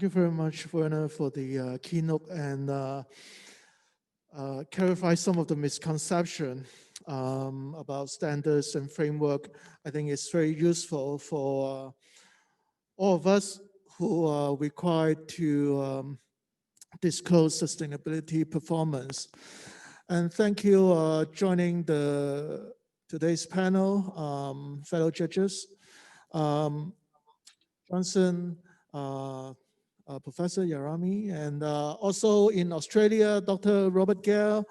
Thank you very much, Werner, for the keynote and clarify some of the misconception about standards and framework. I think it's very useful for all of us who are required to disclose sustainability performance. And thank you joining today's panel, fellow judges. Johnson, Professor Yarami, and also in Australia, Dr. Robert Gale,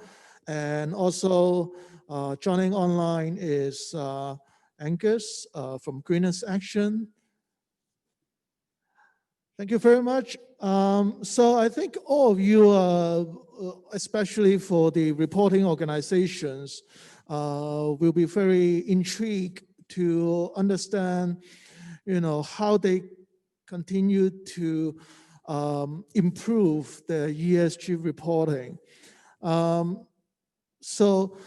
and also joining online is Angus from Greenest Action. Thank you very much. So I think all of you, especially for the reporting organizations, will be very intrigued to understand, how they continue to improve the ESG reporting. So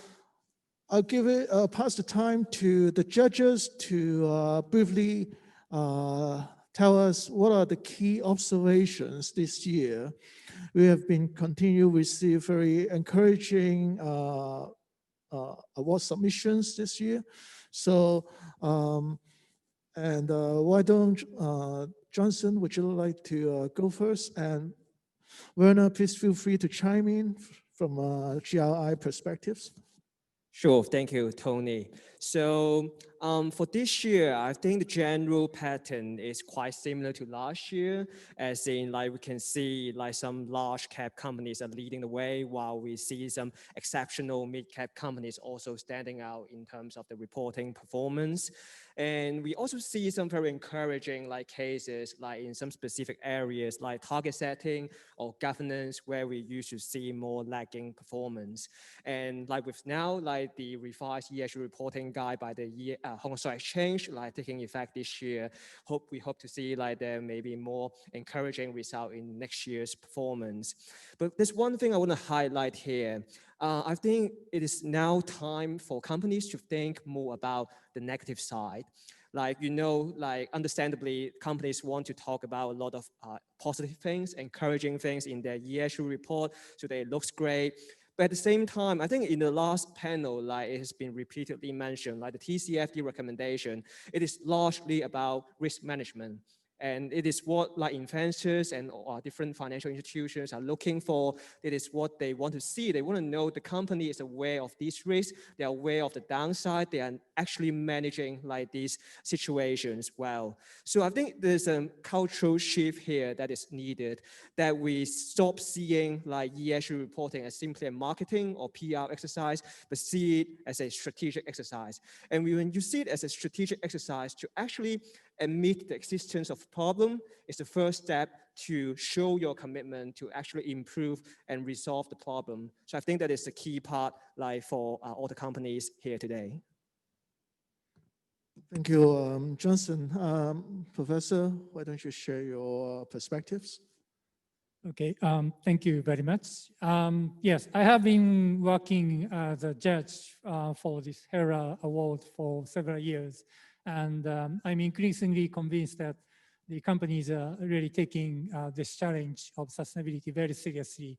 I'll pass the time to the judges to briefly tell us what are the key observations this year. We have been continue to receive very encouraging award submissions this year. So, why don't Johnson, would you like to go first? And Werner, please feel free to chime in from GRI perspectives. Sure, thank you, Tony. So for this year, I think the general pattern is quite similar to last year, as in we can see some large cap companies are leading the way, while we see some exceptional mid cap companies also standing out in terms of the reporting performance. And we also see some very encouraging cases in some specific areas like target setting or governance, where we used to see more lagging performance. And with now the revised ESG reporting guide by the Hong Kong Stock Exchange taking effect this year, we hope to see there may be more encouraging result in next year's performance. But there's one thing I want to highlight here. I think it is now time for companies to think more about the negative side. Understandably, companies want to talk about a lot of positive things, encouraging things in their ESG report, so that it looks great. But at the same time, I think in the last panel, it has been repeatedly mentioned, the TCFD recommendation, it is largely about risk management. And it is what investors and different financial institutions are looking for. It is what they want to see. They want to know the company is aware of these risks. They are aware of the downside. They are actually managing these situations well. So I think there's a cultural shift here that is needed, that we stop seeing ESG reporting as simply a marketing or PR exercise, but see it as a strategic exercise. And when you see it as a strategic exercise, to actually admit the existence of problem is the first step to show your commitment to actually improve and resolve the problem. So I think that is the key part for all the companies here today. Thank you, Johnson. Professor, why don't you share your perspectives? Okay, thank you very much. Yes, I have been working as a judge for this HERA award for several years. And I'm increasingly convinced that the companies are really taking this challenge of sustainability very seriously.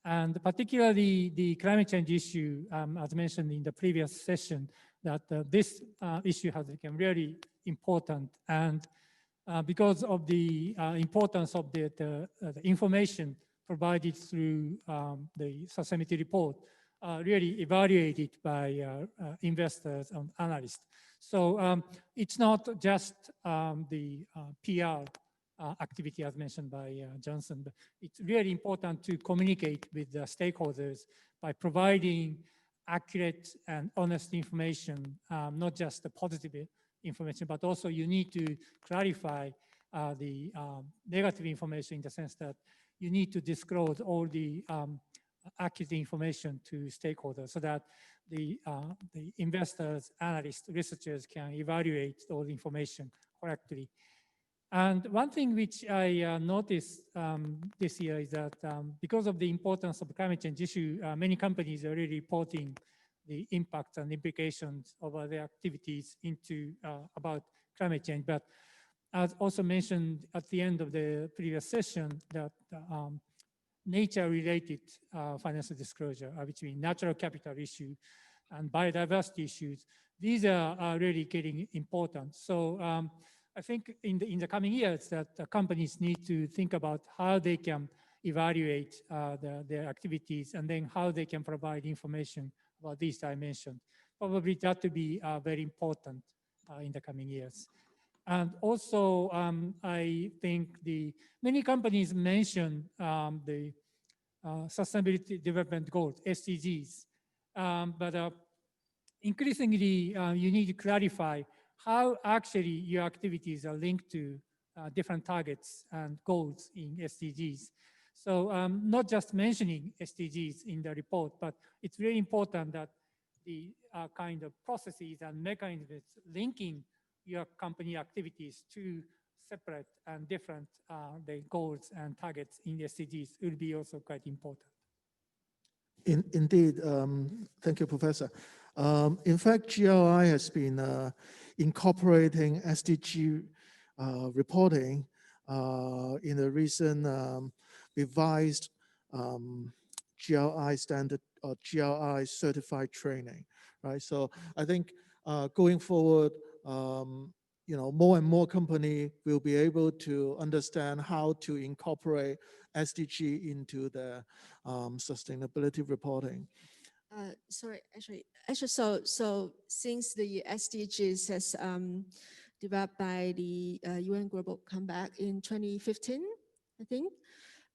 And particularly the climate change issue, as mentioned in the previous session, that this issue has become really important. And because of the importance of the information provided through the sustainability report, really evaluated by investors and analysts. So it's not just the PR activity as mentioned by Johnson, but it's really important to communicate with the stakeholders by providing accurate and honest information, not just the positive information, but also you need to clarify the negative information in the sense that you need to disclose all the accurate information to stakeholders so that the investors, analysts, researchers can evaluate all the information correctly. And one thing which I noticed this year is that because of the importance of the climate change issue, many companies are really reporting the impacts and implications of their activities into about climate change. But as also mentioned at the end of the previous session, that nature-related financial disclosure between natural capital issue and biodiversity issues, these are really getting important. So I think in the coming years that companies need to think about how they can evaluate their activities and then how they can provide information about these dimensions. Probably that to be very important in the coming years. And also, I think many companies mention the Sustainability Development Goals, SDGs, but increasingly you need to clarify how actually your activities are linked to different targets and goals in SDGs. So not just mentioning SDGs in the report, but it's really important that the kind of processes and mechanisms linking your company activities to separate and different the goals and targets in SDGs will be also quite important. Indeed, thank you, Professor. In fact, GRI has been incorporating SDG reporting in a recent revised GRI standard or GRI certified training, right? So I think going forward, more and more company will be able to understand how to incorporate SDG into their sustainability reporting. Sorry, actually, so since the SDGs has developed by the UN Global Compact in 2015, I think,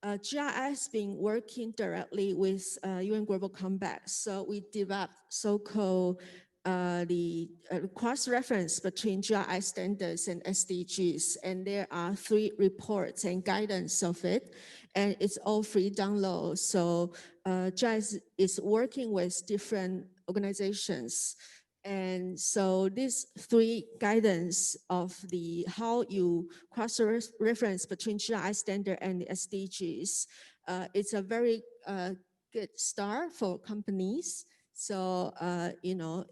GRI has been working directly with UN Global Compact. So we developed so-called the cross-reference between GRI standards and SDGs, and there are 3 reports and guidance of it, and it's all free download. So GRI is working with different organizations, and so these 3 guidance of the how you cross-reference between GRI standard and the SDGs, it's a very good start for companies. So,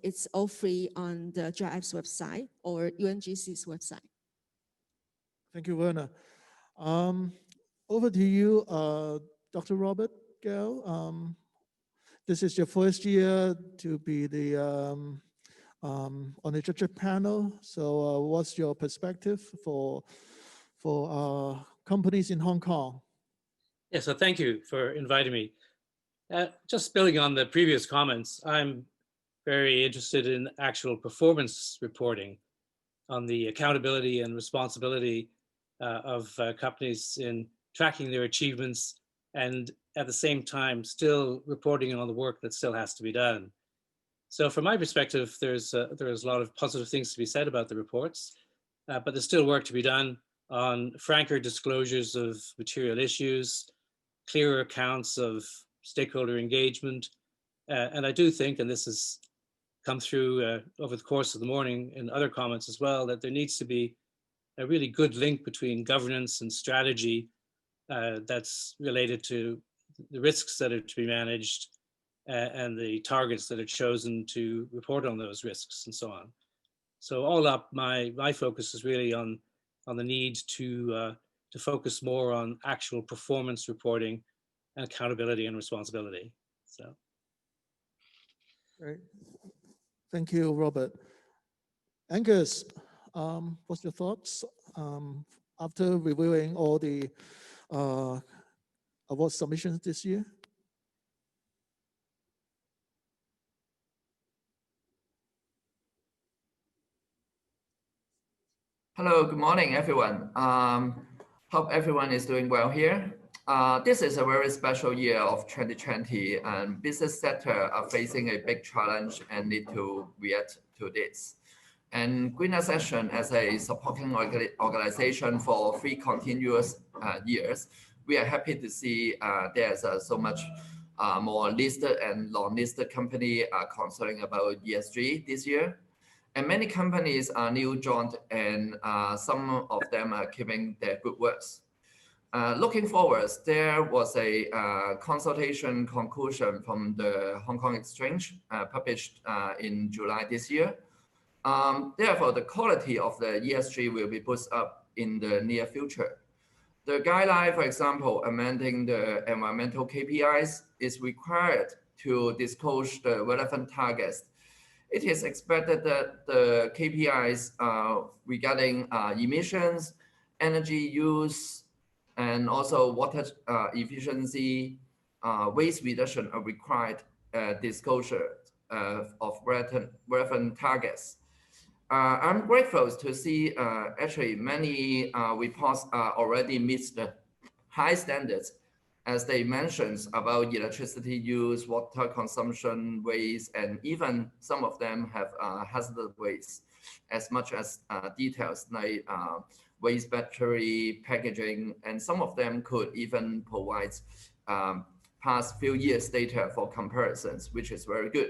it's all free on the GRI's website or UNGC's website. Thank you, Werner. Over to you, Dr. Robert Gale. This is your first year to be the on the judge panel. So what's your perspective for companies in Hong Kong? Yeah, so thank you for inviting me. Just building on the previous comments, I'm very interested in actual performance reporting on the accountability and responsibility of companies in tracking their achievements and at the same time still reporting on the work that still has to be done. So from my perspective, there's a lot of positive things to be said about the reports, but there's still work to be done on franker disclosures of material issues, clearer accounts of stakeholder engagement. And I do think, and this has come through over the course of the morning in other comments as well, that there needs to be a really good link between governance and strategy that's related to the risks that are to be managed and the targets that are chosen to report on those risks and so on. So all up, my focus is really on the need to focus more on actual performance reporting and accountability and responsibility. So. Great. Thank you, Robert. Angus, what's your thoughts after reviewing all the award submissions this year? Hello, good morning, everyone. Hope everyone is doing well here. This is a very special year of 2020, and business sector are facing a big challenge and need to react to this. And Green Accession, as a supporting organization for 3 continuous years, we are happy to see there's so much more listed and non-listed company concerning about ESG this year. And many companies are new joined, and some of them are keeping their good works. Looking forward, there was a consultation conclusion from the Hong Kong Exchange published in July this year. Therefore, the quality of the ESG will be boosted up in the near future. The guideline, for example, amending the environmental KPIs is required to disclose the relevant targets. It is expected that the KPIs regarding emissions, energy use, and also water efficiency, waste reduction are required disclosure of relevant targets. I'm grateful to see actually many reports already meet the high standards, as they mentioned about electricity use, water consumption, waste, and even some of them have hazardous waste, as much as details like waste battery, packaging, and some of them could even provide past few years data for comparisons, which is very good.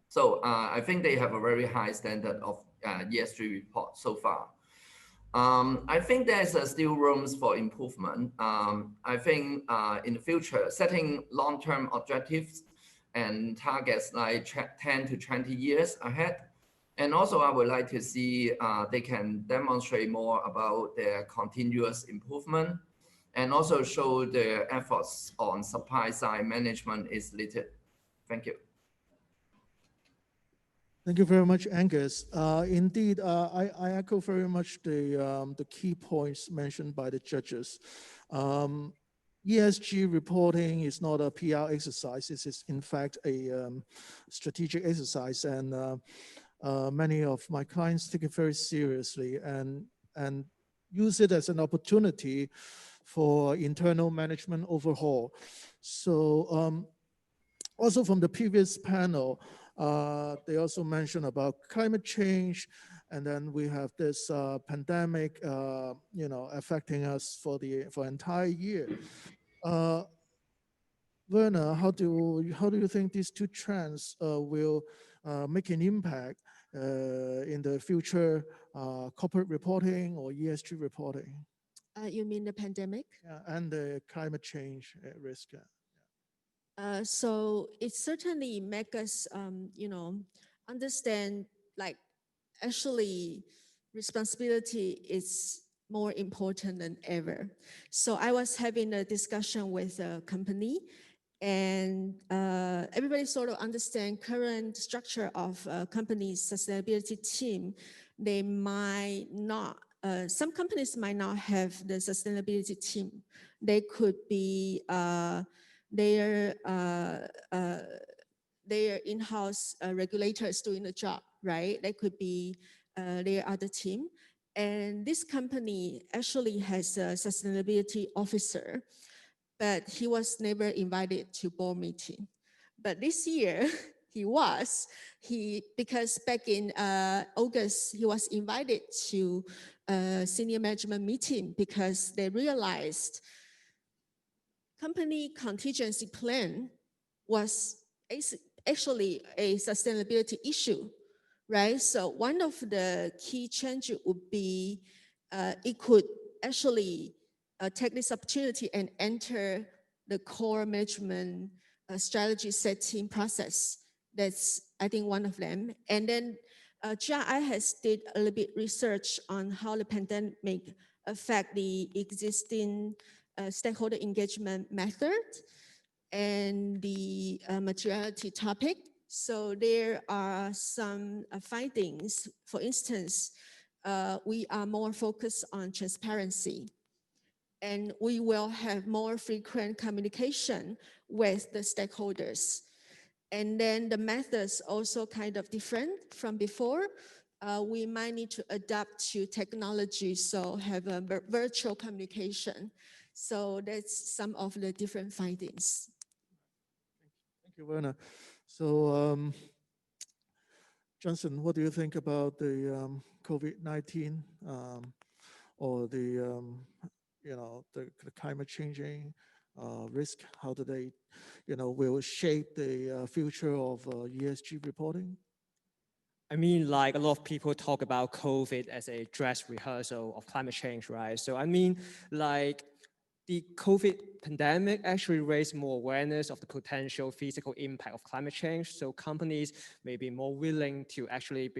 So I think they have a very high standard of ESG report so far. I think there's still rooms for improvement. I think in the future, setting long-term objectives and targets like 10 to 20 years ahead. And also I would like to see they can demonstrate more about their continuous improvement and also show their efforts on supply side management is little. Thank you. Thank you very much, Angus. Indeed, I echo very much the key points mentioned by the judges. ESG reporting is not a PR exercise. It is in fact a strategic exercise, and many of my clients take it very seriously and use it as an opportunity for internal management overhaul. So also from the previous panel, they also mentioned about climate change, and then we have this pandemic, affecting us for entire year. Werner, how do you think these two trends will make an impact in the future corporate reporting or ESG reporting? You mean the pandemic? Yeah, and the climate change risk. So it certainly make us, understand like actually responsibility is more important than ever. So I was having a discussion with a company, and everybody sort of understand current structure of a company's sustainability team. They might not, some companies might not have the sustainability team. They could be their in-house regulators doing the job, right? They could be their other team. And this company actually has a sustainability officer, but he was never invited to board meeting. But this year, because back in August, he was invited to a senior management meeting because they realized company contingency plan was actually a sustainability issue, right? So one of the key changes would be it could actually take this opportunity and enter the core management strategy setting process. That's, I think, one of them. And then GRI has did a little bit research on how the pandemic affect the existing stakeholder engagement method and the materiality topic. So there are some findings. For instance, we are more focused on transparency, and we will have more frequent communication with the stakeholders. And then the methods also kind of different from before. We might need to adapt to technology, so have a virtual communication. So that's some of the different findings. Thank you, Werner. So, Johnson, what do you think about the COVID-19 or the climate changing risk? How do they, will shape the future of ESG reporting? I mean, like a lot of people talk about COVID as a dress rehearsal of climate change, right? So I mean, like the COVID pandemic actually raised more awareness of the potential physical impact of climate change. So companies may be more willing to actually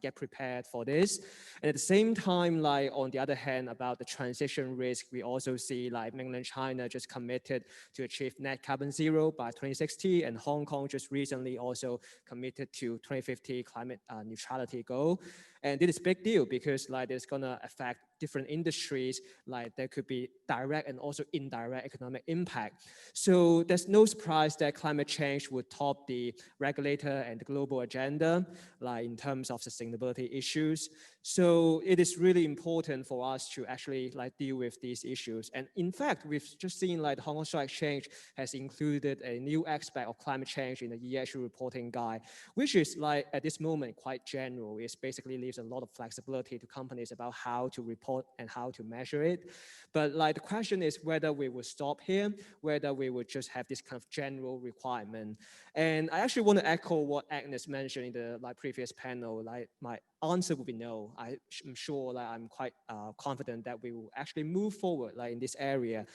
get prepared for this. And at the same time, like on the other hand, about the transition risk, we also see like mainland China just committed to achieve net carbon zero by 2060, and Hong Kong just recently also committed to 2050 climate neutrality goal. And this is a big deal because like it's gonna affect different industries, like there could be direct and also indirect economic impact. So there's no surprise that climate change would top the regulator and the global agenda, like in terms of sustainability issues. So it is really important for us to actually like deal with these issues. And in fact, we've just seen like the Hong Kong Stock Exchange has included a new aspect of climate change in the ESG reporting guide, which is like at this moment quite general. It basically leaves a lot of flexibility to companies about how to report and how to measure it. But like the question is whether we will stop here, whether we would just have this kind of general requirement. And I actually want to echo what Agnes mentioned in the like previous panel. Like my answer would be no. I'm sure that I'm quite confident that we will actually move forward like in this area.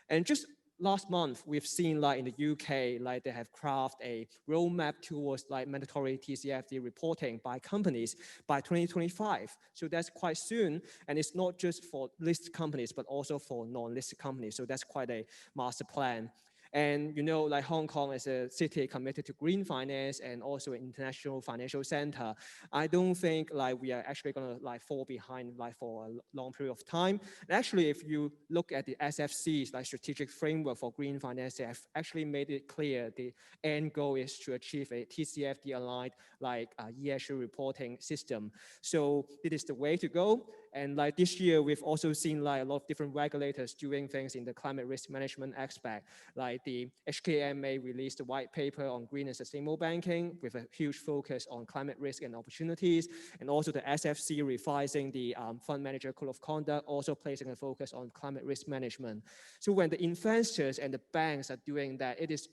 And just last month, we've seen like in the UK, like they have crafted a roadmap towards like mandatory TCFD reporting by companies by 2025. So that's quite soon. And it's not just for listed companies, but also for non-listed companies. So that's quite a master plan. And you know, like Hong Kong is a city committed to green finance and also an international financial center. I don't think like we are actually gonna like fall behind like for a long period of time. And actually, if you look at the SFC's like strategic framework for green finance, they have actually made it clear the end goal is to achieve a TCFD aligned like ESG reporting system. So it is the way to go. And like this year, we've also seen like a lot of different regulators doing things in the climate risk management aspect. Like the HKMA released a white paper on green and sustainable banking with a huge focus on climate risk and opportunities. And also the SFC revising the fund manager code of conduct, also placing a focus on climate risk management. So when the investors and the banks are doing that, it is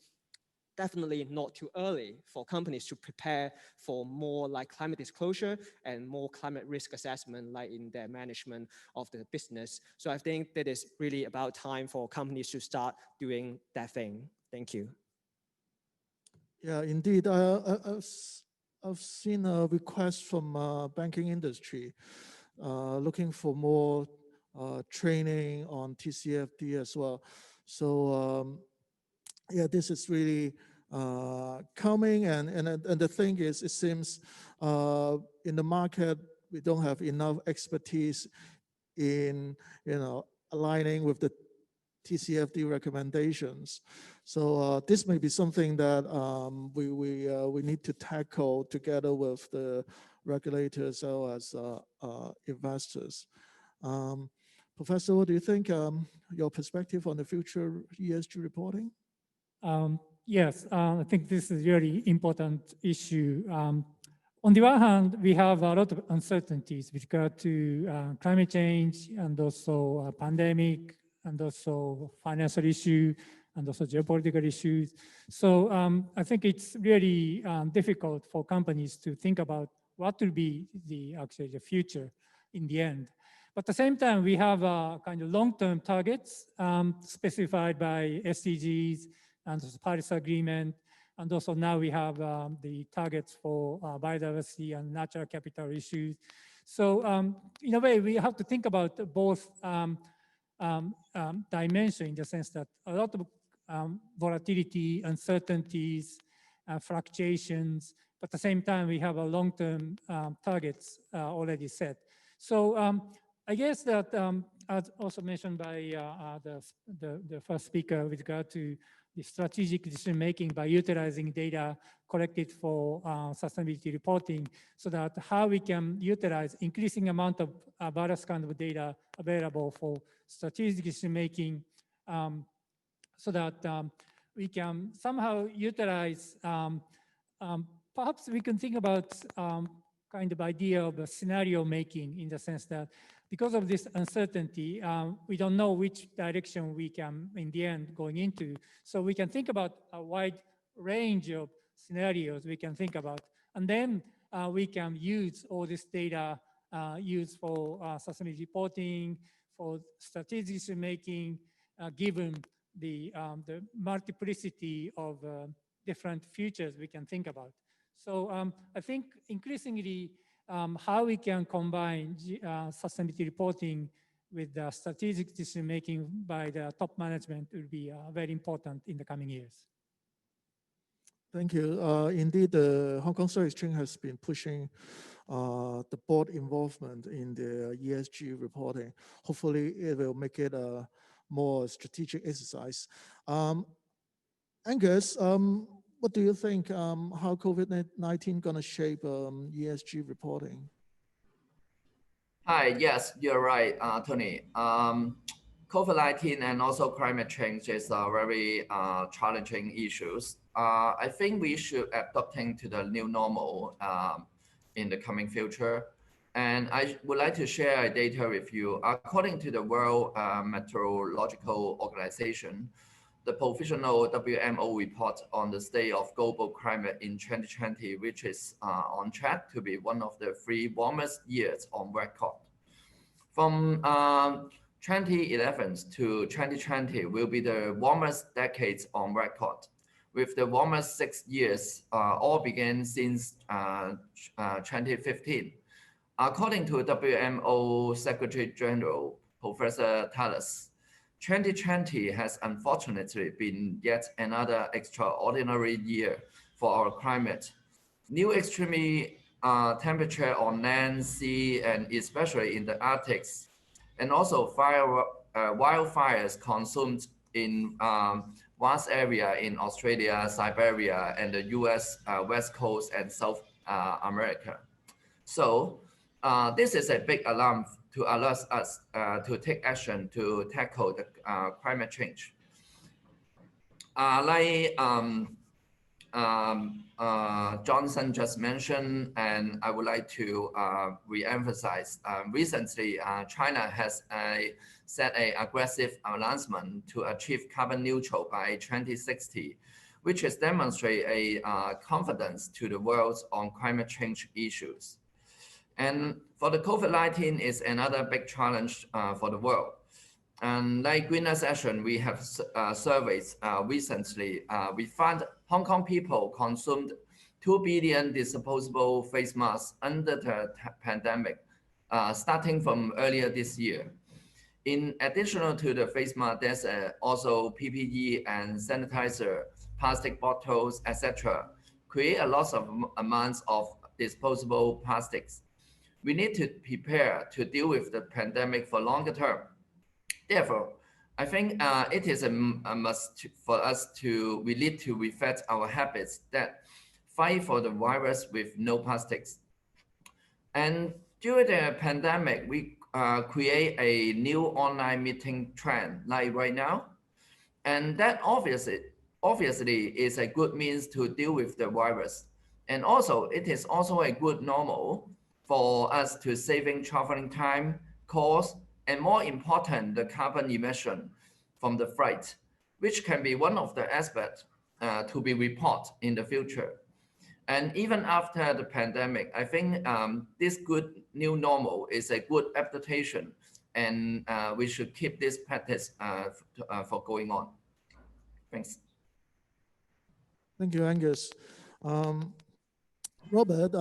definitely not too early for companies to prepare for more like climate disclosure and more climate risk assessment like in their management of the business. So I think that is really about time for companies to start doing that thing. Thank you. Yeah, indeed. I've seen a request from banking industry looking for more training on TCFD as well. So yeah, this is really coming, and the thing is, it seems in the market we don't have enough expertise in aligning with the TCFD recommendations. So this may be something that we need to tackle together with the regulators as well as investors. Professor, what do you think? Your perspective on the future ESG reporting? Yes, I think this is a really important issue. On the one hand, we have a lot of uncertainties with regard to climate change and also pandemic and also financial issue and also geopolitical issues. So I think it's really difficult for companies to think about what will be actually the future in the end. But at the same time, we have kind of long-term targets specified by SDGs and the Paris Agreement. And also now we have the targets for biodiversity and natural capital issues. So in a way, we have to think about both dimensions in the sense that a lot of volatility, uncertainties, fluctuations, but at the same time, we have a long-term targets already set. So I guess that as also mentioned by the first speaker with regard to the strategic decision-making by utilizing data collected for sustainability reporting, so that how we can utilize increasing amount of various kind of data available for strategic decision-making, so that we can somehow utilize, perhaps we can think about kind of idea of a scenario making in the sense that because of this uncertainty, we don't know which direction we can, in the end, going into. So we can think about a wide range of scenarios we can think about. And then we can use all this data used for sustainability reporting, for strategic decision making, given the multiplicity of different futures we can think about. So I think increasingly how we can combine sustainability reporting with the strategic decision making by the top management will be very important in the coming years. Thank you. Indeed, the Hong Kong Stock Exchange has been pushing the board involvement in the ESG reporting. Hopefully, it will make it a more strategic exercise. Angus, what do you think? How COVID-19 going to shape ESG reporting? Hi, yes, you're right, Tony. COVID-19 and also climate change is very challenging issues. I think we should adapting to the new normal in the coming future. And I would like to share data with you. According to the World Meteorological Organization, the provisional WMO report on the state of global climate in 2020, which is on track to be one of the 3 warmest years on record. From 2011 to 2020 will be the warmest decades on record, with the warmest 6 years all began since 2015. According to WMO Secretary General, Professor Tales, 2020 has unfortunately been yet another extraordinary year for our climate. New extreme temperature on land, sea, and especially in the Arctic, and also wildfires consumed in vast area in Australia, Siberia, and the US West Coast and South America. So this is a big alarm to alert us to take action to tackle the climate change. Johnson just mentioned, and I would like to re-emphasize, recently China has set an aggressive announcement to achieve carbon neutral by 2060, which is demonstrate a confidence to the world on climate change issues. And for the COVID-19 is another big challenge for the world. And like Greener Session, we have surveys recently. We found Hong Kong people consumed 2 billion disposable face masks under the pandemic, starting from earlier this year. In addition to the face mask, there's also PPE and sanitizer, plastic bottles, etc. Create a lot of amounts of disposable plastics. We need to prepare to deal with the pandemic for longer term. Therefore, I think it is a must for us to, we need to reflect our habits that fight for the virus with no plastics. And during the pandemic, we create a new online meeting trend like right now. And that obviously is a good means to deal with the virus. And also, it is also a good normal for us to saving traveling time, cost, and more important, the carbon emission from the flight, which can be one of the aspects to be reported in the future. And even after the pandemic, I think this good new normal is a good adaptation, and we should keep this practice for going on. Thanks. Thank you, Angus. Robert,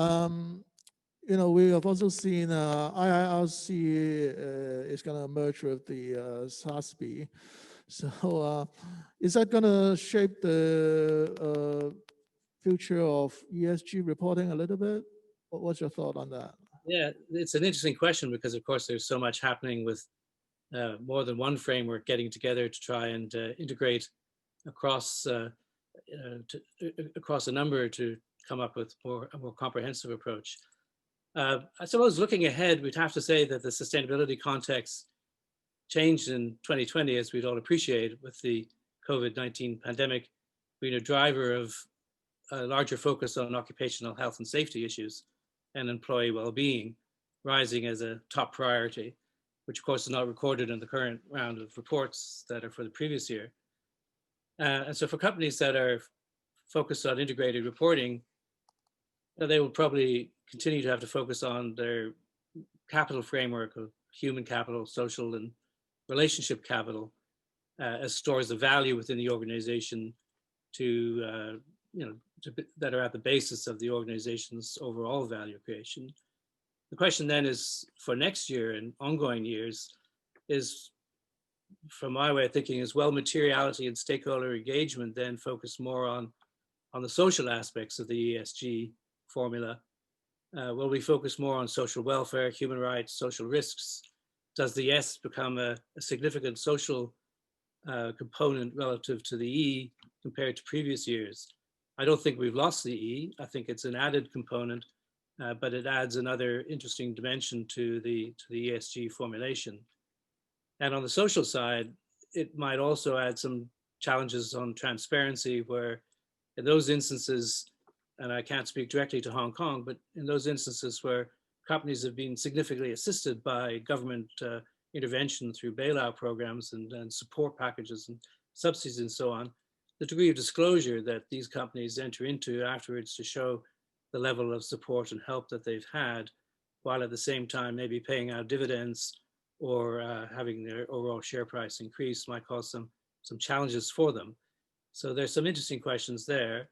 you know, we have also seen IIRC is going to merge with the SASB. So is that going to shape the future of ESG reporting a little bit? What's your thought on that? Yeah, it's an interesting question because, of course, there's so much happening with more than one framework getting together to try and integrate across across a number to come up with a more comprehensive approach. I suppose looking ahead, we'd have to say that the sustainability context changed in 2020, as we'd all appreciate, with the COVID-19 pandemic being a driver of a larger focus on occupational health and safety issues and employee well-being rising as a top priority, which of course is not recorded in the current round of reports that are for the previous year. And so for companies that are focused on integrated reporting, they will probably continue to have to focus on their capital framework of human capital, social and relationship capital, as stores of value within the organization to, that are at the basis of the organization's overall value creation. The question then is for next year and ongoing years is, from my way of thinking, is will materiality and stakeholder engagement then focus more on the social aspects of the ESG formula? Will we focus more on social welfare, human rights, social risks? Does the S become a significant social component relative to the E compared to previous years? I don't think we've lost the E. I think it's an added component, but it adds another interesting dimension to the ESG formulation. And on the social side, it might also add some challenges on transparency, where in those instances, and I can't speak directly to Hong Kong, but in those instances where companies have been significantly assisted by government intervention through bailout programs and support packages and subsidies and so on, the degree of disclosure that these companies enter into afterwards to show the level of support and help that they've had, while at the same time maybe paying out dividends or having their overall share price increase, might cause some challenges for them. So there's some interesting questions there.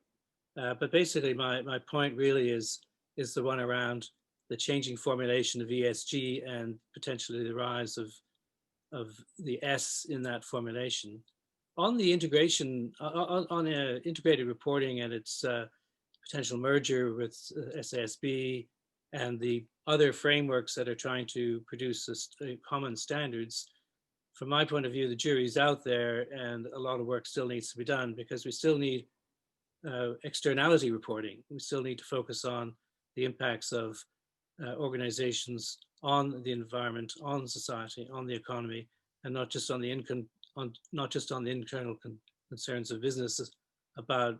But basically my point really is the one around the changing formulation of ESG and potentially the rise of the S in that formulation. On the integration, on integrated reporting and its potential merger with SASB and the other frameworks that are trying to produce common standards, from my point of view, the jury's out there and a lot of work still needs to be done, because we still need externality reporting. We still need to focus on the impacts of organizations on the environment, on society, on the economy, and not just on the internal concerns of businesses about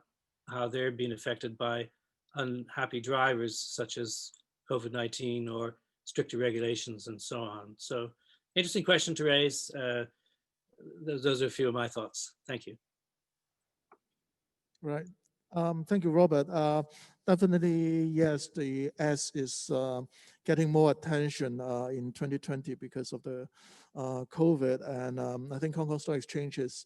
how they're being affected by unhappy drivers such as COVID-19 or stricter regulations and so on. So interesting question to raise. Those are a few of my thoughts. Thank you. Right. Thank you, Robert. Definitely, yes, the S is getting more attention in 2020 because of the COVID. And I think Hong Kong Stock Exchange is,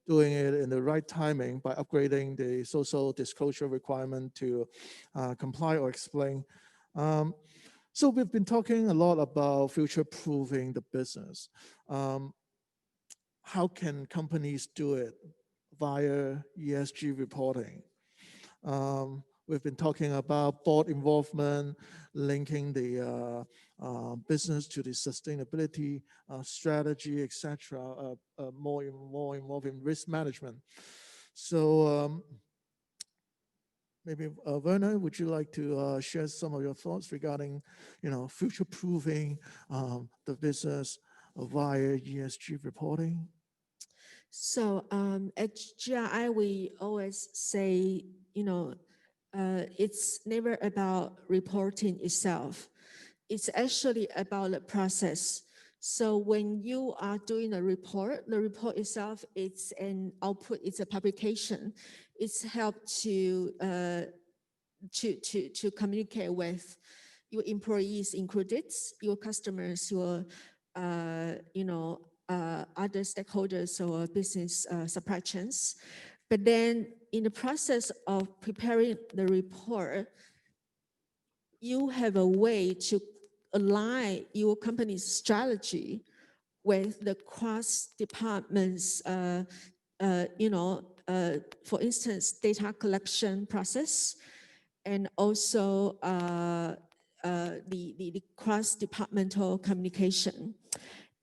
doing it in the right timing by upgrading the social disclosure requirement to comply or explain. So we've been talking a lot about future-proofing the business. How can companies do it via ESG reporting? We've been talking about board involvement, linking the business to the sustainability strategy, etc. More involved in risk management. So maybe Werner, would you like to share some of your thoughts regarding, future-proofing the business via ESG reporting? So at GRI, we always say, it's never about reporting itself. It's actually about the process. So when you are doing a report, the report itself, it's an output, it's a publication. It's helped to communicate with your employees included, your customers, your other stakeholders or business supply chains. But then in the process of preparing the report, you have a way to align your company's strategy with the cross departments, for instance, data collection process, and also the cross-departmental communication.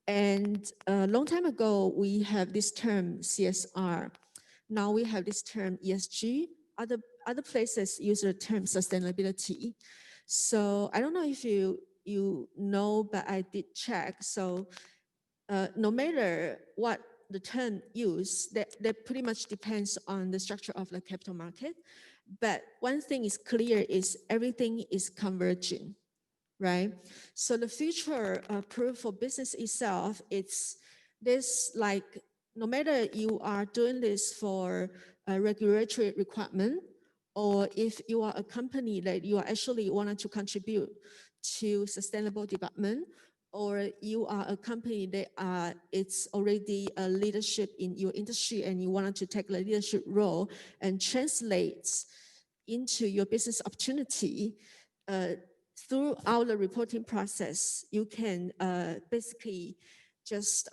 And a long time ago, we have this term CSR. Now we have this term ESG. Other places use the term sustainability. So I don't know if you know, but I did check. So no matter what the term used, that pretty much depends on the structure of the capital market. But one thing is clear is everything is converging, right? So the future proof for business itself, it's this, like, no matter you are doing this for a regulatory requirement, or if you are a company that you are actually wanting to contribute to sustainable development, or you are a company that it's already a leadership in your industry and you wanted to take a leadership role and translate into your business opportunity, throughout the reporting process, you can basically just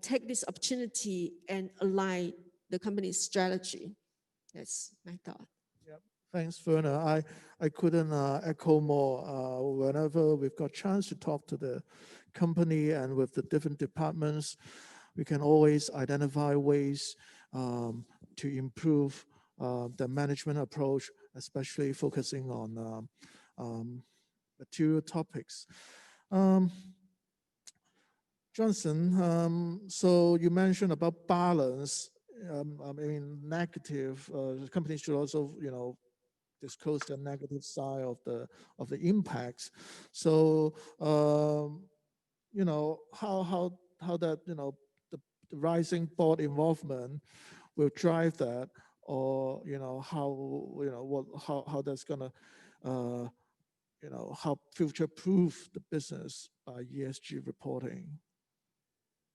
take this opportunity and align the company's strategy. That's my thought. Thanks, Werner. I couldn't echo more. Whenever we've got chance to talk to the company and with the different departments, we can always identify ways to improve the management approach, especially focusing on material topics. Johnson, so you mentioned about balance. I mean, negative companies should also, disclose the negative side of the impacts. So, how that the rising board involvement will drive that, or how that's gonna help future-proof the business by ESG reporting.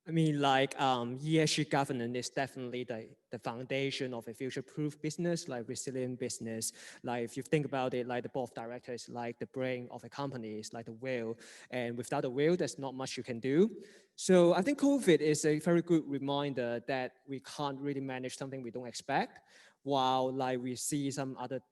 I mean, like ESG governance is definitely the foundation of a future-proof business, like resilient business. Like if you think about it, like the board of directors, like the brain of a company is like the wheel, and without the wheel, there's not much you can do. So I think COVID is a very good reminder that we can't really manage something we don't expect, while like we see some other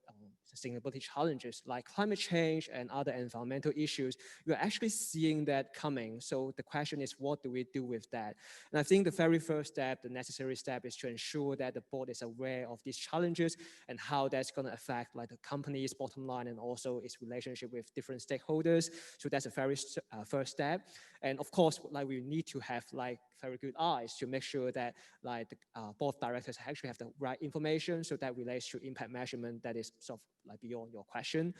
sustainability challenges like climate change and other environmental issues, we're actually seeing that coming. So the question is, what do we do with that? And I think the very first step, the necessary step, is to ensure that the board is aware of these challenges and how that's going to affect like the company's bottom line and also its relationship with different stakeholders. So that's a very first step. And of course, like we need to have like very good eyes to make sure that like the board of directors actually have the right information, so that relates to impact measurement that is sort of like beyond your question.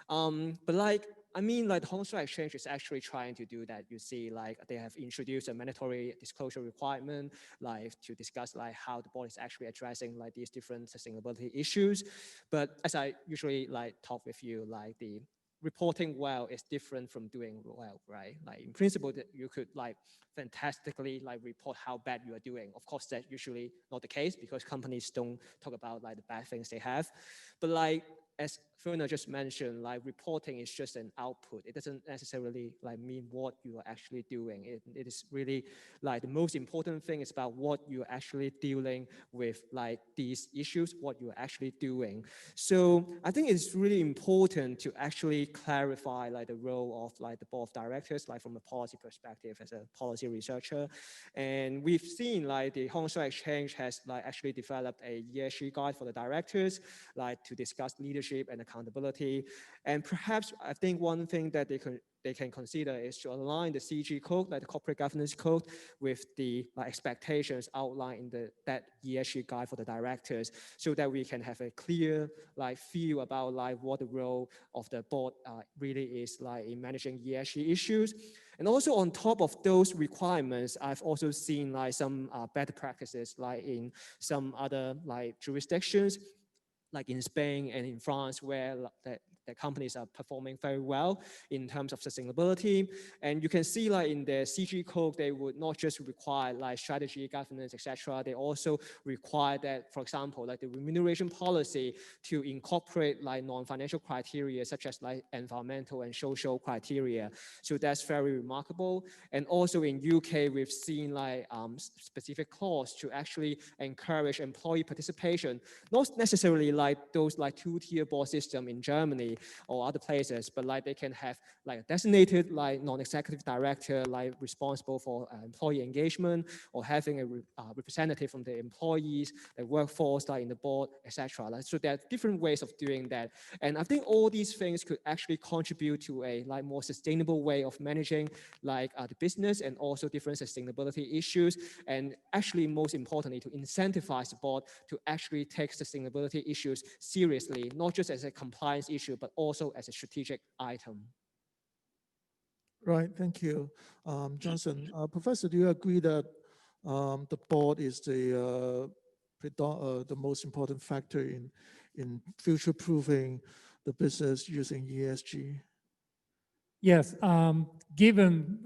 But like, I mean, like the Hong Kong Stock Exchange is actually trying to do that. You see, like they have introduced a mandatory disclosure requirement, like to discuss like how the board is actually addressing like these different sustainability issues. But as I usually like talk with you, like the reporting well is different from doing well, right? Like in principle, that you could like fantastically like report how bad you are doing. Of course, that's usually not the case because companies don't talk about like the bad things they have. But like as Fiona just mentioned, like reporting is just an output. It doesn't necessarily like mean what you are actually doing. It is really like the most important thing is about what you're actually dealing with, like these issues, what you're actually doing. So I think it's really important to actually clarify like the role of like the board of directors, like from a policy perspective as a policy researcher. And we've seen like the Hong Kong Stock Exchange has like actually developed a ESG guide for the directors, like to discuss leadership and accountability. And perhaps I think one thing that they can consider is to align the CG code, like the corporate governance code, with the expectations outlined in that ESG guide for the directors, so that we can have a clear like feel about like what the role of the board really is like in managing ESG issues. And also on top of those requirements, I've also seen like some better practices like in some other like jurisdictions, like in Spain and in France, where the companies are performing very well in terms of sustainability. And you can see like in the CG code, they would not just require like strategy, governance, etc. They also require that, for example, like the remuneration policy to incorporate like non-financial criteria, such as like environmental and social criteria. So that's very remarkable. And also in UK, we've seen like specific clause to actually encourage employee participation, not necessarily like those like two-tier board system in Germany or other places, but like they can have like a designated like non-executive director like responsible for employee engagement, or having a representative from the employees, the workforce like in the board, etc. Like, so there are different ways of doing that. And I think all these things could actually contribute to a like more sustainable way of managing like the business and also different sustainability issues. And actually, most importantly, to incentivize the board to actually take sustainability issues seriously, not just as a compliance issue, but also as a strategic item. Right, thank you. Johnson, Professor, do you agree that the board is the most important factor in future-proofing the business using ESG? Yes, given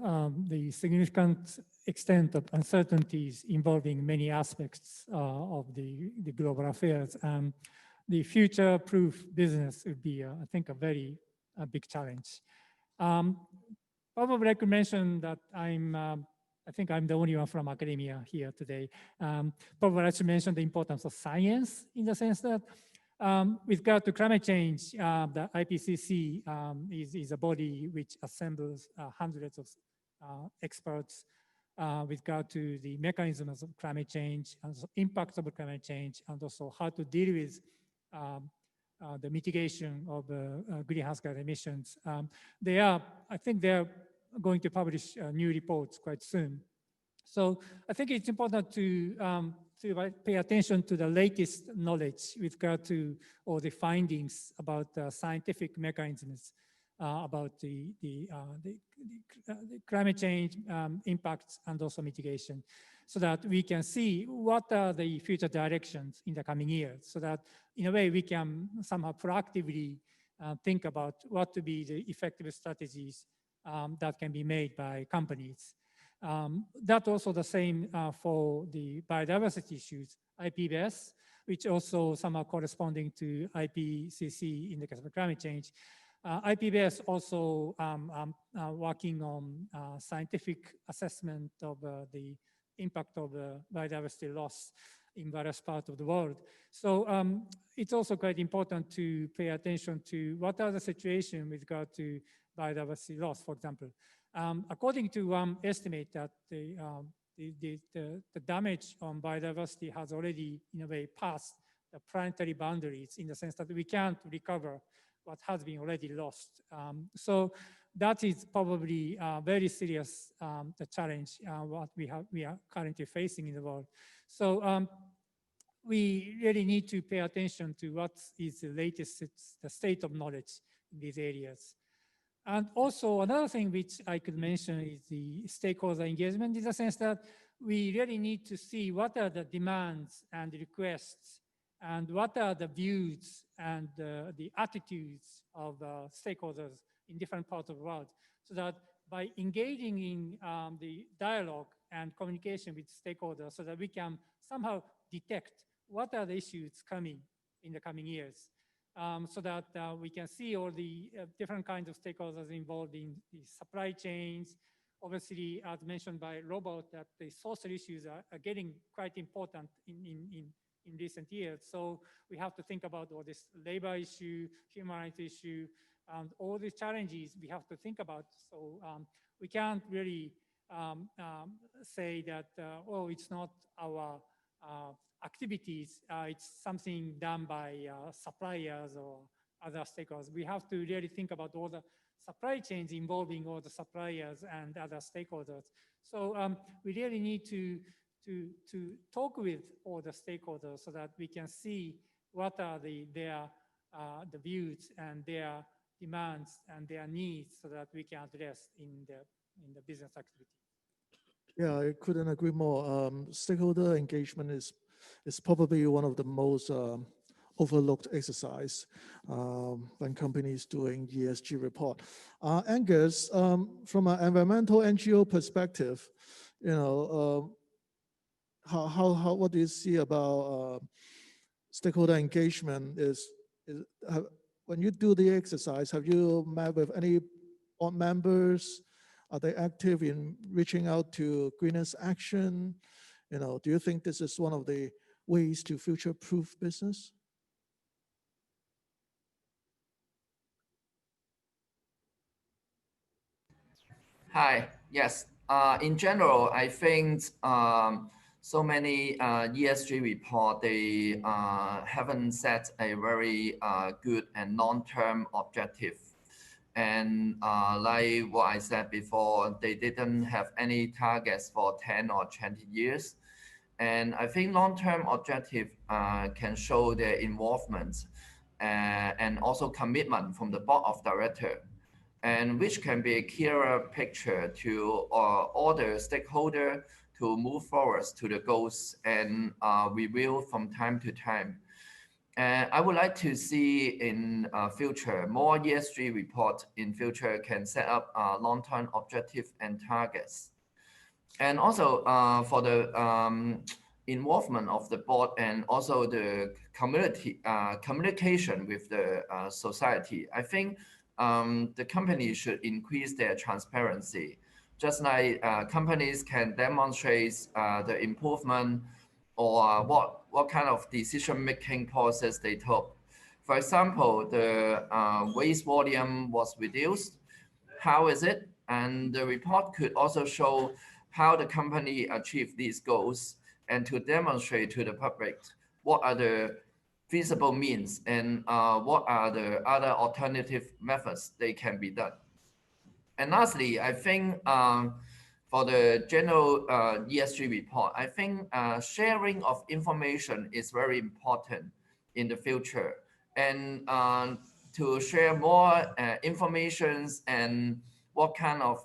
the significant extent of uncertainties involving many aspects of the global affairs, the future-proof business would be, I think, a very big challenge. Probably I could mention that I think I'm the only one from academia here today. Probably I should mention the importance of science in the sense that with regard to climate change, the IPCC is a body which assembles hundreds of experts with regard to the mechanisms of climate change and the impacts of climate change, and also how to deal with the mitigation of greenhouse gas emissions. I think they're going to publish new reports quite soon. So I think it's important to pay attention to the latest knowledge with regard to all the findings about scientific mechanisms about the climate change impacts and also mitigation, so that we can see what are the future directions in the coming years, so that in a way we can somehow proactively think about what to be the effective strategies that can be made by companies. That's also the same for the biodiversity issues, IPBES, which also somehow corresponding to IPCC in the case of climate change. IPBES also working on scientific assessment of the impact of biodiversity loss in various parts of the world. So it's also quite important to pay attention to what are the situations with regard to biodiversity loss, for example. According to estimate that the damage on biodiversity has already, in a way, passed the planetary boundaries in the sense that we can't recover what has been already lost. So that is probably very serious the challenge what we are currently facing in the world. So we really need to pay attention to what is the latest, the state of knowledge in these areas. And also another thing which I could mention is the stakeholder engagement, in the sense that we really need to see what are the demands and requests and what are the views and the attitudes of stakeholders in different parts of the world, so that by engaging in the dialogue and communication with stakeholders, so that we can somehow detect what are the issues coming in the coming years. So that we can see all the different kinds of stakeholders involved in the supply chains. Obviously, as mentioned by Robert, that the social issues are getting quite important in recent years. So we have to think about all this labor issue, human rights issue, and all these challenges we have to think about. So we can't really say that, oh, it's not our activities, it's something done by suppliers or other stakeholders. We have to really think about all the supply chains involving all the suppliers and other stakeholders. So we really need to talk with all the stakeholders so that we can see what are their views and their demands and their needs, so that we can address in the business activity. Yeah, I couldn't agree more. Stakeholder engagement is probably one of the most overlooked exercise when companies doing ESG report. Angus, from an environmental NGO perspective, you know, what do you see about stakeholder engagement? When you do the exercise, have you met with any board members? Are they active in reaching out to Greenest Action? You know, do you think this is one of the ways to future-proof business? Hi, yes. In general, I think so many ESG report, they haven't set a very good and long-term objective. And like what I said before, they didn't have any targets for 10 or 20 years. And I think long-term objective can show their involvement and also commitment from the board of directors, and which can be a clearer picture to all the stakeholders to move forward to the goals, and we will from time to time. And I would like to see in future more ESG report in future can set up long-term objective and targets. And also for the involvement of the board and also the community communication with the society, I think the company should increase their transparency. Just like companies can demonstrate the improvement or what kind of decision-making process they took. For example, the waste volume was reduced. How is it? And the report could also show how the company achieved these goals and to demonstrate to the public what are the feasible means and what are the other alternative methods they can be done. And lastly, I think for the general ESG report, I think sharing of information is very important in the future. And to share more informations and what kind of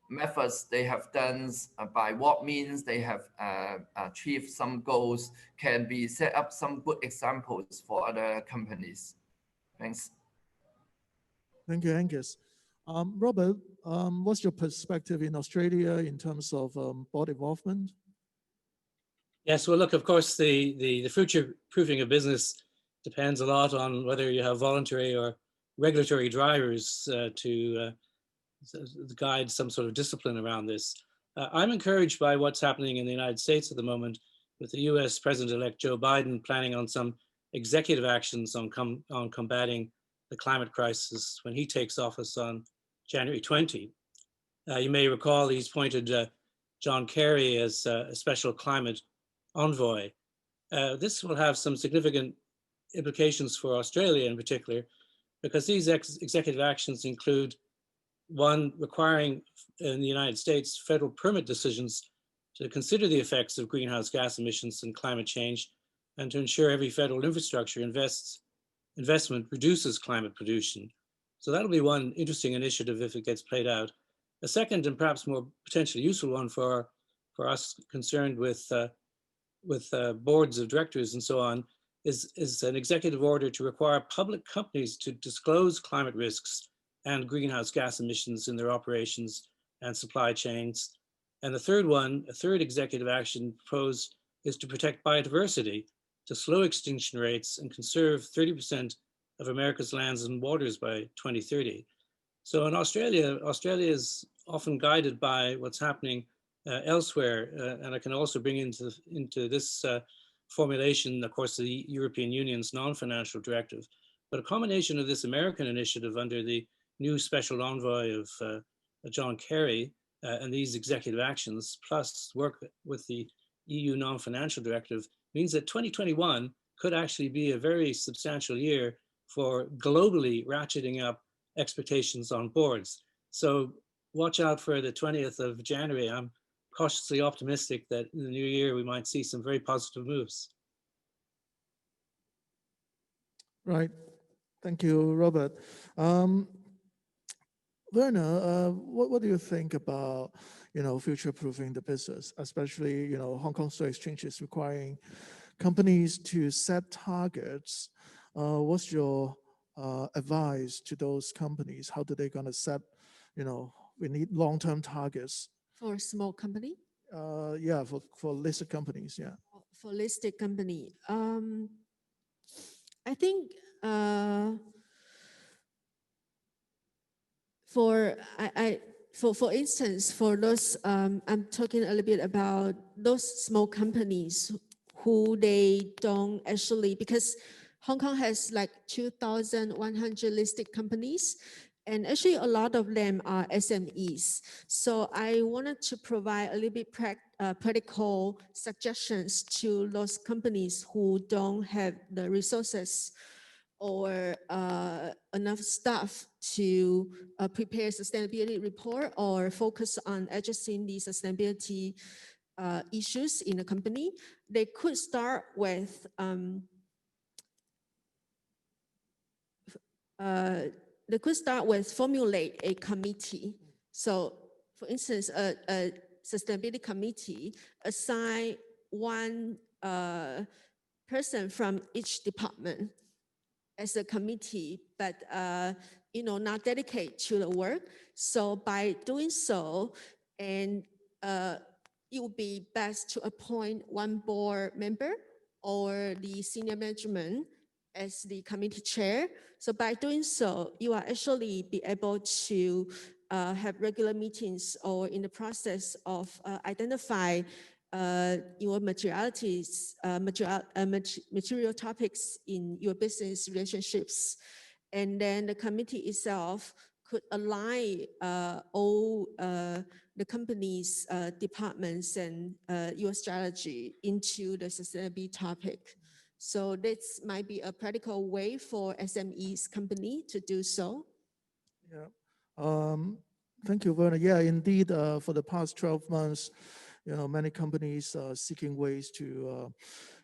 methods they have done, by what means they have achieved some goals, can be set up some good examples for other companies. Thanks. Thank you, Angus. Robert, what's your perspective in Australia in terms of board involvement? Yes, well, look, of course, the future proofing of business depends a lot on whether you have voluntary or regulatory drivers to guide some sort of discipline around this. I'm encouraged by what's happening in the United States at the moment, with the US President-elect Joe Biden planning on some executive actions on combating the climate crisis when he takes office on January 20. You may recall he's appointed John Kerry as a special climate envoy. This will have some significant implications for Australia in particular, because these executive actions include one, requiring in the United States federal permit decisions to consider the effects of greenhouse gas emissions and climate change, and to ensure every federal infrastructure investment reduces climate pollution. So that'll be one interesting initiative if it gets played out. A second and perhaps more potentially useful one for us concerned with boards of directors and so on is an executive order to require public companies to disclose climate risks and greenhouse gas emissions in their operations and supply chains. And the third one, a third executive action proposed, is to protect biodiversity, to slow extinction rates and conserve 30% of America's lands and waters by 2030. So in Australia is often guided by what's happening elsewhere. And I can also bring into this formulation, of course, the European Union's non-financial directive. But a combination of this American initiative under the new special envoy of John Kerry and these executive actions, plus work with the EU non-financial directive, means that 2021 could actually be a very substantial year for globally ratcheting up expectations on boards. So watch out for the 20th of January. I'm cautiously optimistic that in the new year we might see some very positive moves. Right. Thank you, Robert. Werner, what do you think about, future-proofing the business, especially, Hong Kong Stock Exchange is requiring companies to set targets. What's your advice to those companies? How do they gonna set, we need long-term targets. For a small company? Yeah, for listed companies, yeah. For listed company, I think for instance, for those, I'm talking a little bit about those small companies who they don't actually, because Hong Kong has like 2,100 listed companies, and actually a lot of them are SMEs. So I wanted to provide a little bit practical suggestions to those companies who don't have the resources or enough staff to prepare sustainability report or focus on addressing the sustainability issues in the company. They could start with formulate a committee. So for instance, a sustainability committee assign one person from each department as a committee, but not dedicate to the work. So by doing so, and it would be best to appoint one board member or the senior management as the committee chair. So by doing so, you are actually be able to have regular meetings or in the process of identify your materialities, material topics in your business relationships. And then the committee itself could align all the company's departments and your strategy into the sustainability topic. So this might be a practical way for SMEs company to do so. Yeah. Thank you, Werner. Yeah, indeed, for the past 12 months, many companies are seeking ways to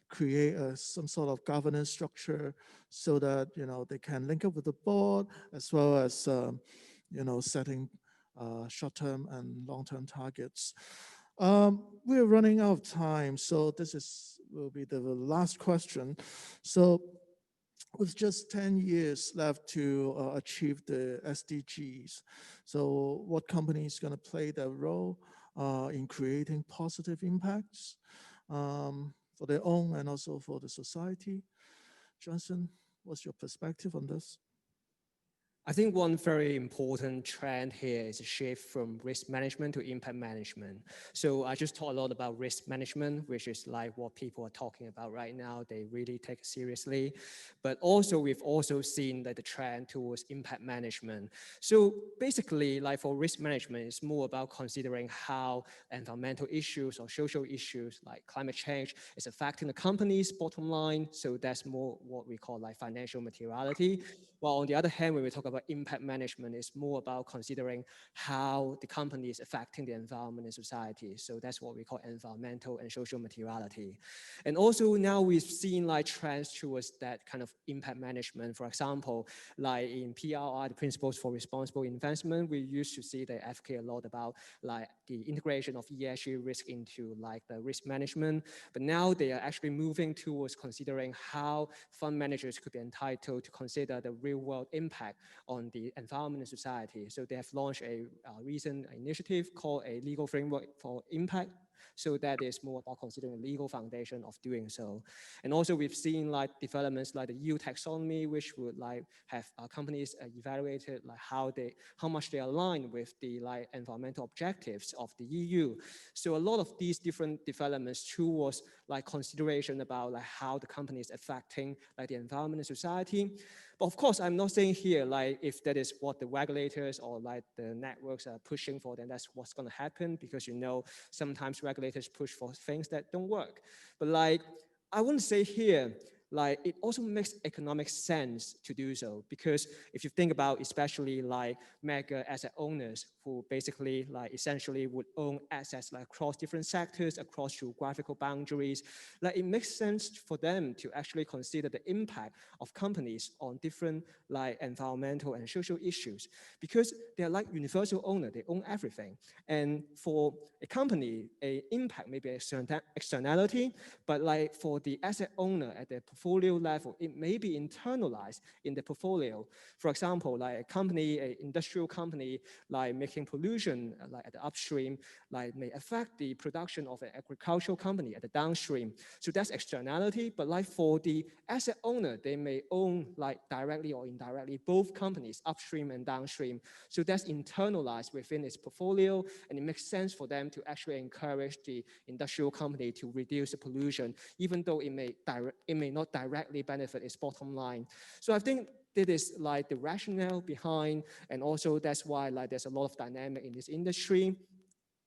create some sort of governance structure so that, they can link up with the board as well as, setting short-term and long-term targets. We're running out of time, so this will be the last question. So with just 10 years left to achieve the SDGs, so what company is going to play their role in creating positive impacts for their own and also for the society? Johnson, what's your perspective on this? I think one very important trend here is a shift from risk management to impact management. So I just talked a lot about risk management, which is like what people are talking about right now. They really take it seriously. But also, we've also seen that the trend towards impact management. So basically, like for risk management, it's more about considering how environmental issues or social issues like climate change is affecting the company's bottom line. So that's more what we call like financial materiality. While on the other hand, when we talk about impact management, it's more about considering how the company is affecting the environment and society. So that's what we call environmental and social materiality. And also now we've seen like trends towards that kind of impact management. For example, like in PRI, the Principles for Responsible Investment, we used to see they advocate a lot about like the integration of ESG risk into like the risk management. But now they are actually moving towards considering how fund managers could be entitled to consider the real world impact on the environment and society. So they have launched a recent initiative called a legal framework for impact. So that is more about considering a legal foundation of doing so. And also we've seen like developments like the EU taxonomy, which would like have companies evaluated like how much they align with the like environmental objectives of the EU. So a lot of these different developments towards like consideration about like how the company is affecting like the environment and society. But of course, I'm not saying here like if that is what the regulators or like the networks are pushing for, then that's what's going to happen, because sometimes regulators push for things that don't work. But like I wouldn't say here, like it also makes economic sense to do so, because if you think about especially like mega asset owners who basically like essentially would own assets like across different sectors, across geographical boundaries, like it makes sense for them to actually consider the impact of companies on different like environmental and social issues, because they're like universal owner, they own everything. And for a company, a impact may be externality, but like for the asset owner at the portfolio level, it may be internalized in the portfolio. For example, like a company, an industrial company, like making pollution like at the upstream, like may affect the production of an agricultural company at the downstream. So that's externality. But like for the asset owner, they may own like directly or indirectly both companies, upstream and downstream. So that's internalized within its portfolio, and it makes sense for them to actually encourage the industrial company to reduce the pollution, even though it may not directly benefit its bottom line. So I think that is like the rationale behind, and also that's why like there's a lot of dynamic in this industry.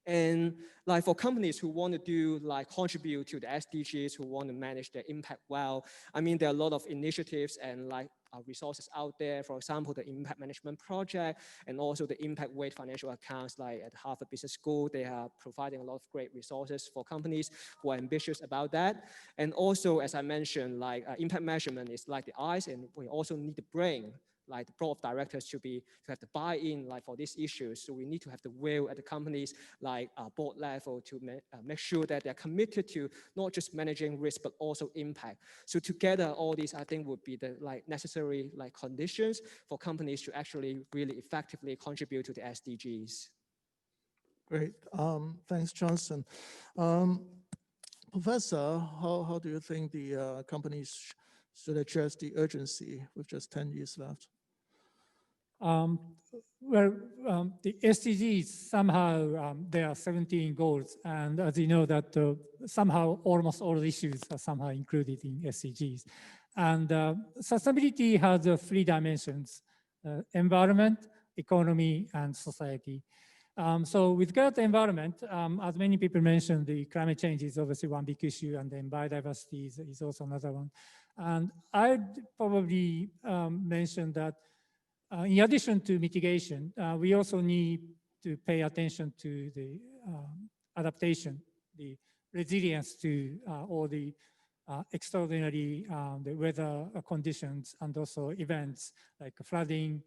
And like for companies who want to do like contribute to the SDGs, who want to manage their impact well, I mean, there are a lot of initiatives and like resources out there. For example, the Impact Management Project and also the Impact Weight Financial Accounts, like at Harvard Business School, they are providing a lot of great resources for companies who are ambitious about that. And also, as I mentioned, like impact measurement is like the eyes, and we also need the brain like the board of directors should have the buy-in like for these issues. So we need to have the will at the companies like board level to make sure that they're committed to not just managing risk but also impact. So together, all these I think would be the like necessary like conditions for companies to actually really effectively contribute to the SDGs. Great. Thanks, Johnson. Professor, how do you think the companies should address the urgency with just 10 years left? The SDGs, somehow there are 17 goals. And as you know that somehow almost all issues are somehow included in SDGs. And sustainability has 3 dimensions: environment, economy, and society. So with regard to environment, as many people mentioned, the climate change is obviously one big issue, and then biodiversity is also another one. And I'd probably mention that in addition to mitigation, we also need to pay attention to the adaptation, the resilience to all the extraordinary the weather conditions and also events like flooding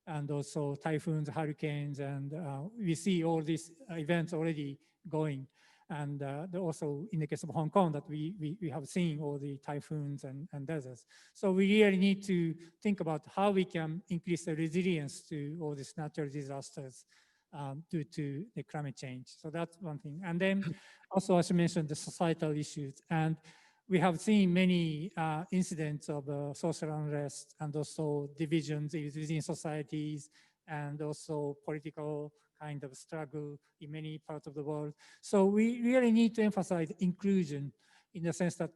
and also typhoons, hurricanes, and we see all these events already going. And also in the case of Hong Kong that we have seen all the typhoons and deserts. So we really need to think about how we can increase the resilience to all these natural disasters due to the climate change. So that's one thing. And then also, as you mentioned, the societal issues. And we have seen many incidents of social unrest and also divisions within societies and also political kind of struggle in many parts of the world. So we really need to emphasize inclusion in the sense that,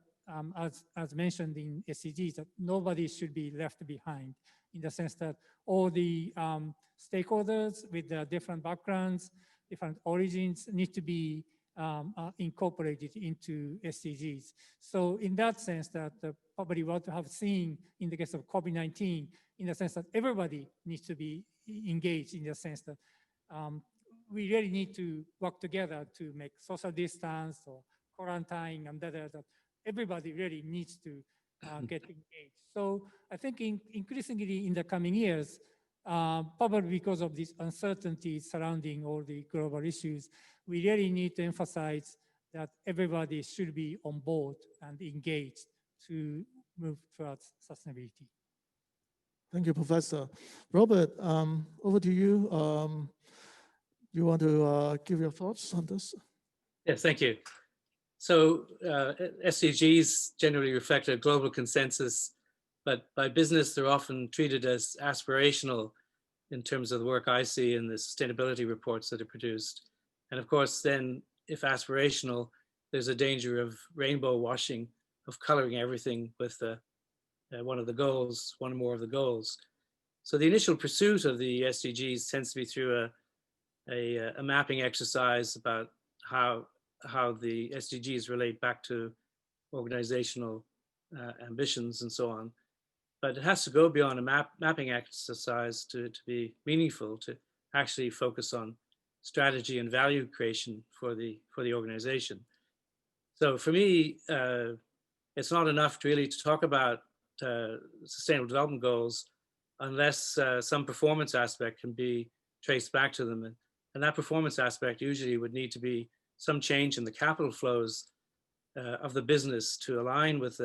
as mentioned in SDGs, that nobody should be left behind, in the sense that all the stakeholders with their different backgrounds, different origins need to be incorporated into SDGs. So in that sense that probably what we have seen in the case of COVID-19, in the sense that everybody needs to be engaged in the sense that we really need to work together to make social distance or quarantine and that everybody really needs to get engaged. So I think increasingly in the coming years, probably because of this uncertainty surrounding all the global issues, we really need to emphasize that everybody should be on board and engaged to move towards sustainability. Thank you, Professor. Robert, over to you. You want to give your thoughts on this? Yes, thank you. So SDGs generally reflect a global consensus, but by business, they're often treated as aspirational in terms of the work I see in the sustainability reports that are produced. And of course, then if aspirational, there's a danger of rainbow washing, of coloring everything with one of the goals, one or more of the goals. So the initial pursuit of the SDGs tends to be through a mapping exercise about how the SDGs relate back to organizational ambitions and so on. But it has to go beyond a mapping exercise to be meaningful, to actually focus on strategy and value creation for the organization. So for me, it's not enough really to talk about sustainable development goals unless some performance aspect can be traced back to them. And that performance aspect usually would need to be some change in the capital flows of the business to align with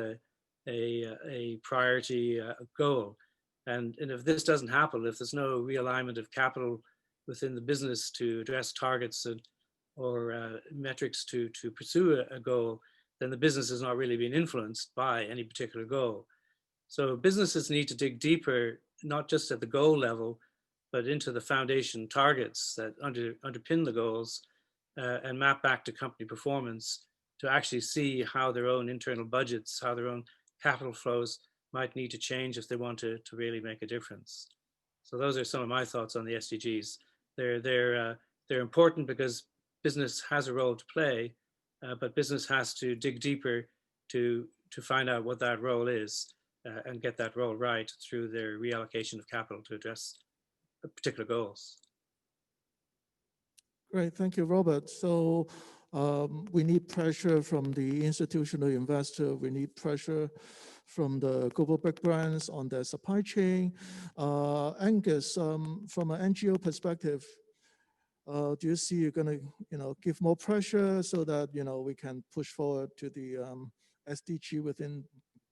a priority goal. And if this doesn't happen, if there's no realignment of capital within the business to address targets or metrics to pursue a goal, then the business is not really being influenced by any particular goal. So businesses need to dig deeper, not just at the goal level, but into the foundation targets that underpin the goals and map back to company performance to actually see how their own internal budgets, how their own capital flows might need to change if they want to really make a difference. So those are some of my thoughts on the SDGs. They're important because business has a role to play, but business has to dig deeper to find out what that role is and get that role right through their reallocation of capital to address particular goals. Great, thank you, Robert. So we need pressure from the institutional investor. We need pressure from the global big brands on their supply chain. Angus, from an NGO perspective, do you see you're going to, give more pressure so that, we can push forward to the SDG within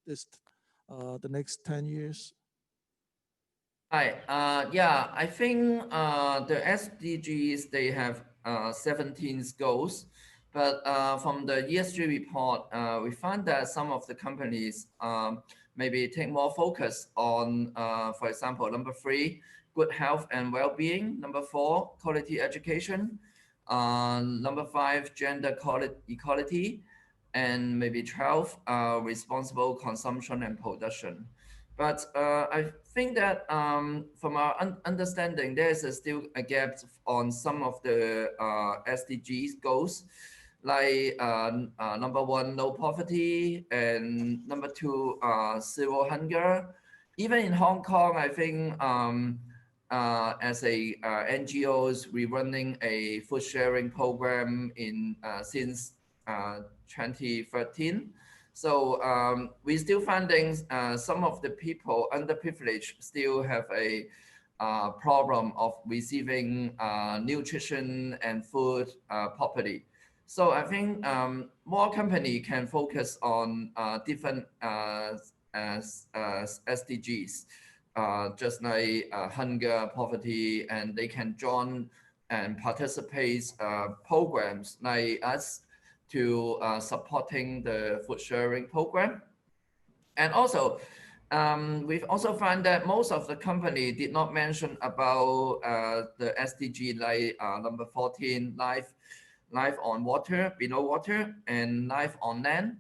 this, the next 10 years? Hi, yeah, I think the SDGs, they have 17 goals, but from the ESG report, we found that some of the companies maybe take more focus on, for example, number 3, good health and well-being, number 4, quality education, number 5, gender equality, and maybe 12, responsible consumption and production. But I think that from our understanding, there is still a gap on some of the SDGs goals, like number 1, no poverty, and number 2, zero hunger. Even in Hong Kong, I think as a NGOs, we're running a food sharing program in since 2013. So we still finding some of the people underprivileged still have a problem of receiving nutrition and food properly. So I think more company can focus on different SDGs, just like hunger, poverty, and they can join and participate programs like us to supporting the food sharing program. And also, we've also found that most of the company did not mention about the SDG, like number 14, life on water, below water, and life on land.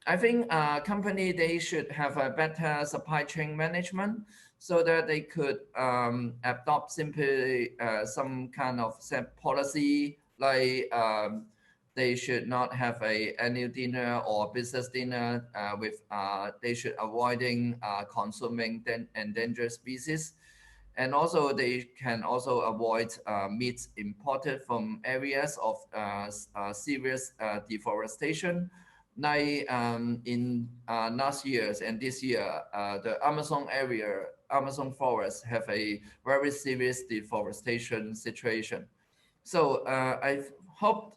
I think company, they should have a better supply chain management so that they could adopt simply some kind of set policy, like they should not have a annual dinner or business dinner with, they should avoiding consuming endangered species. And also they can also avoid meat imported from areas of serious deforestation. Like in last years and this year, the Amazon forest have a very serious deforestation situation. So I hope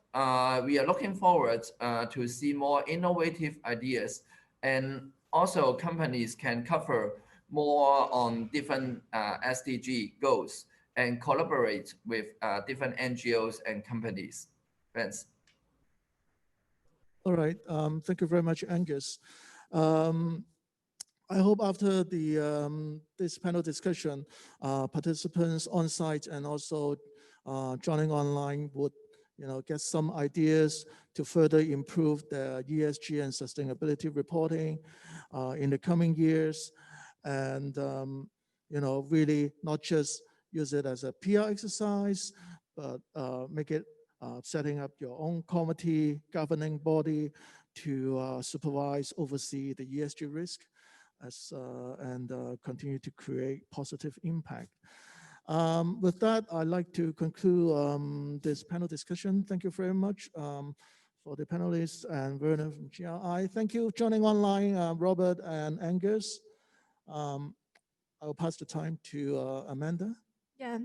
we are looking forward to see more innovative ideas, and also companies can cover more on different SDG goals and collaborate with different NGOs and companies. Thanks. All right. Thank you very much, Angus. I hope after the this panel discussion, participants on site and also joining online would get some ideas to further improve the ESG and sustainability reporting in the coming years, and really not just use it as a PR exercise, but make it setting up your own committee, governing body to supervise, oversee the ESG risk and continue to create positive impact. With that, I'd like to conclude this panel discussion. Thank you very much for the panelists and Werner from GRI. Thank you joining online, Robert and Angus. I'll pass the time to Amanda. Yeah,